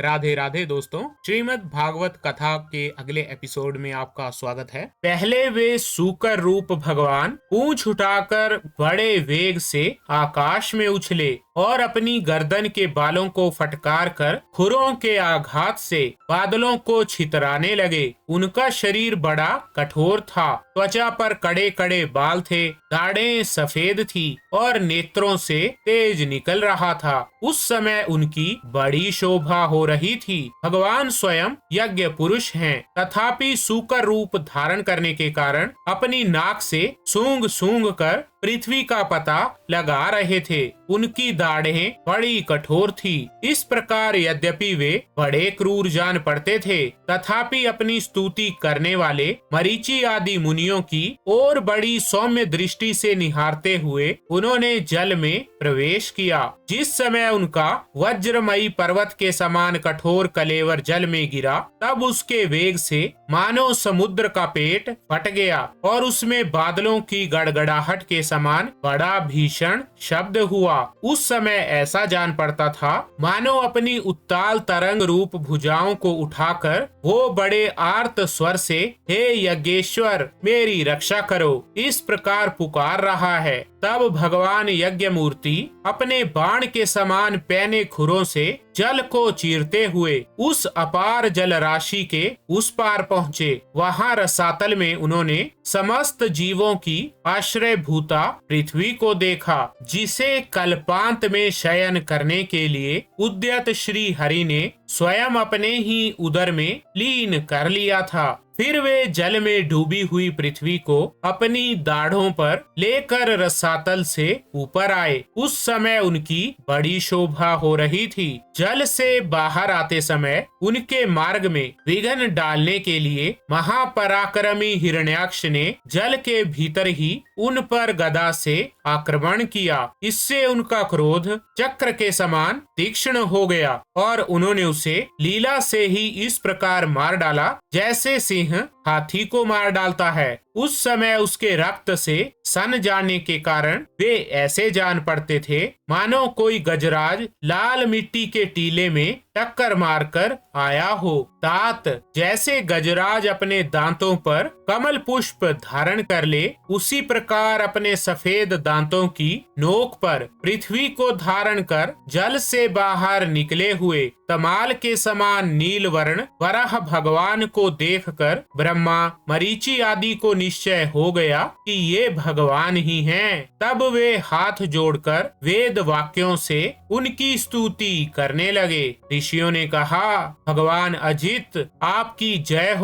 राधे राधे दोस्तों, श्रीमद् भागवत कथा के अगले एपिसोड में आपका स्वागत है। पहले वे सूकर रूप भगवान पूंछ उठाकर बड़े वेग से आकाश में उछले और अपनी गर्दन के बालों को फटकार कर खुरों के आघात से बादलों को छितराने लगे। उनका शरीर बड़ा कठोर था, त्वचा पर कड़े कड़े बाल थे, दाढ़ें सफेद थी और नेत्रों से तेज निकल रहा था। उस समय उनकी बड़ी शोभा हो रही थी। भगवान स्वयं यज्ञ पुरुष हैं, तथापि सूकर रूप धारण करने के कारण अपनी नाक से सूंघ सूंघ कर पृथ्वी का पता लगा रहे थे। उनकी दाढ़ें बड़ी कठोर थी। इस प्रकार यद्यपि वे बड़े क्रूर जान पड़ते थे, तथापि अपनी स्तुति करने वाले मरीचि आदि मुनियों की और बड़ी सौम्य दृष्टि से निहारते हुए उन्होंने जल में प्रवेश किया। जिस समय उनका वज्रमयी पर्वत के समान कठोर कलेवर जल में गिरा, तब उसके वेग से मानो समुद्र का पेट फट गया और उसमें बादलों की गड़गड़ाहट के समान बड़ा भीषण शब्द हुआ। उस समय ऐसा जान पड़ता था मानो अपनी उत्ताल तरंग रूप भुजाओं को उठाकर वो बड़े आर्त स्वर से, हे यज्ञेश्वर मेरी रक्षा करो, इस प्रकार पुकार रहा है। तब भगवान यज्ञ मूर्ति अपने बाण के समान पैने खुरों से जल को चीरते हुए उस अपार जल राशि के उस पार पहुँचे। वहाँ रसातल में उन्होंने समस्त जीवों की आश्रय भूता पृथ्वी को देखा, जिसे कल्पांत में शयन करने के लिए उद्यत श्री हरि ने स्वयं अपने ही उदर में लीन कर लिया था। फिर वे जल में डूबी हुई पृथ्वी को अपनी दाढ़ों पर लेकर रसातल से ऊपर आए। उस समय उनकी बड़ी शोभा हो रही थी। जल से बाहर आते समय उनके मार्ग में विघ्न डालने के लिए महापराक्रमी हिरण्याक्ष ने जल के भीतर ही उन पर गदा से आक्रमण किया। इससे उनका क्रोध चक्र के समान तीक्ष्ण हो गया और उन्होंने उसे लीला से ही इस प्रकार मार डाला जैसे सिंह हाथी को मार डालता है। उस समय उसके रक्त से सन जाने के कारण वे ऐसे जान पड़ते थे मानो कोई गजराज लाल मिट्टी के टीले में टक्कर मारकर आया हो। तात जैसे गजराज अपने दांतों पर कमल पुष्प धारण कर ले, उसी प्रकार अपने सफेद दांतों की नोक पर पृथ्वी को धारण कर जल से बाहर निकले हुए तमाल के समान नील वर्ण वराह भगवान को देखकर ब्रह्मा मरीचि आदि को निश्चय हो गया कि ये भगवान ही हैं। तब वे हाथ जोड़कर वेद वाक्यों से उनकी स्तुति करने लगे। ऋषियों ने कहा, भगवान अजित आपकी जय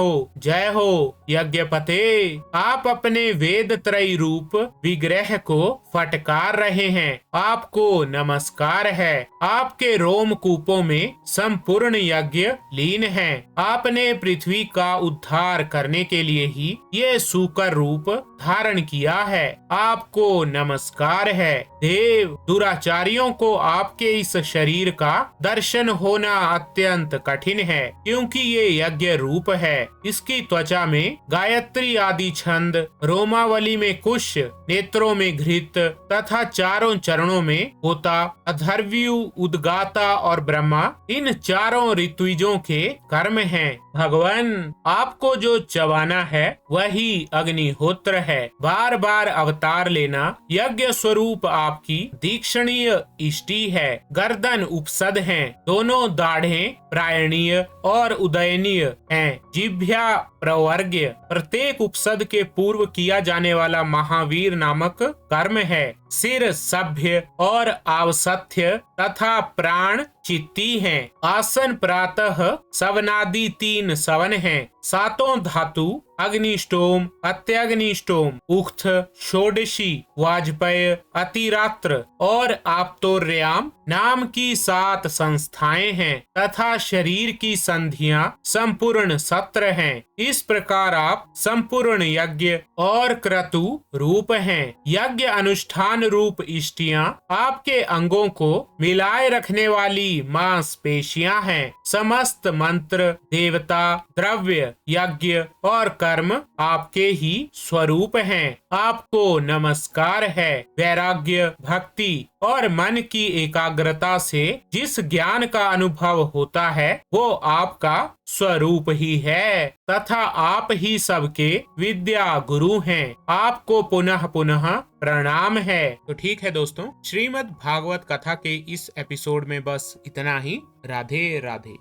हो यज्ञपते। आप अपने वेद त्रयी रूप विग्रह को फटकार रहे हैं, आपको नमस्कार है। आपके रोम कूपों में संपूर्ण यज्ञ लीन है। आपने पृथ्वी का उद्धार करने के लिए ही ये सूकर रूप धारण किया है, आपको नमस्कार है। देव दुराचारियों को आपके इस शरीर का दर्शन होना अत्यंत कठिन है, क्योंकि ये यज्ञ रूप है। इसकी त्वचा में गायत्री आदि छंद, रोमावली में कुश, नेत्रों में घृत तथा चारों चरणों में होता, अधर्व्यु, उद्गाता और ब्रह्मा, इन चारों ऋत्विजों के कर्म हैं। भगवान आपको जो चबाना है वही अग्निहोत्र है। बार बार अवतार लेना यज्ञ स्वरूप आपकी दीक्षणीय इष्टि है। गर्दन उपसद हैं, दोनों दाढ़ें प्रायणीय और उदयनीय हैं। जिह्वा प्रवर्ग्य प्रत्येक उपसद के पूर्व किया जाने वाला महावीर नामक कर्म है। सिर सभ्य और आवसथ्य तथा प्राण चित्ती हैं। आसन प्रातः सवनादि 3 सवन हैं। सातों धातु अग्निष्टोम, अत्यग्निष्टोम, उक्त, षोडशी, वाजपेय, अतिरात्र और आप्तोर्याम नाम की 7 संस्थाएं हैं तथा शरीर की संधियां संपूर्ण सत्र हैं। इस प्रकार आप संपूर्ण यज्ञ और क्रतु रूप हैं। यज्ञ अनुष्ठान ज्ञान रूप इष्टियां आपके अंगों को मिलाए रखने वाली मांसपेशियां हैं। समस्त मंत्र, देवता, द्रव्य, यज्ञ और कर्म आपके ही स्वरूप हैं। आपको नमस्कार है। वैराग्य, भक्ति और मन की एकाग्रता से जिस ज्ञान का अनुभव होता है वो आपका स्वरूप ही है तथा आप ही सबके विद्या गुरु हैं। आपको पुनः पुनः प्रणाम है। तो ठीक है दोस्तों, श्रीमद् भागवत कथा के इस एपिसोड में बस इतना ही। राधे राधे।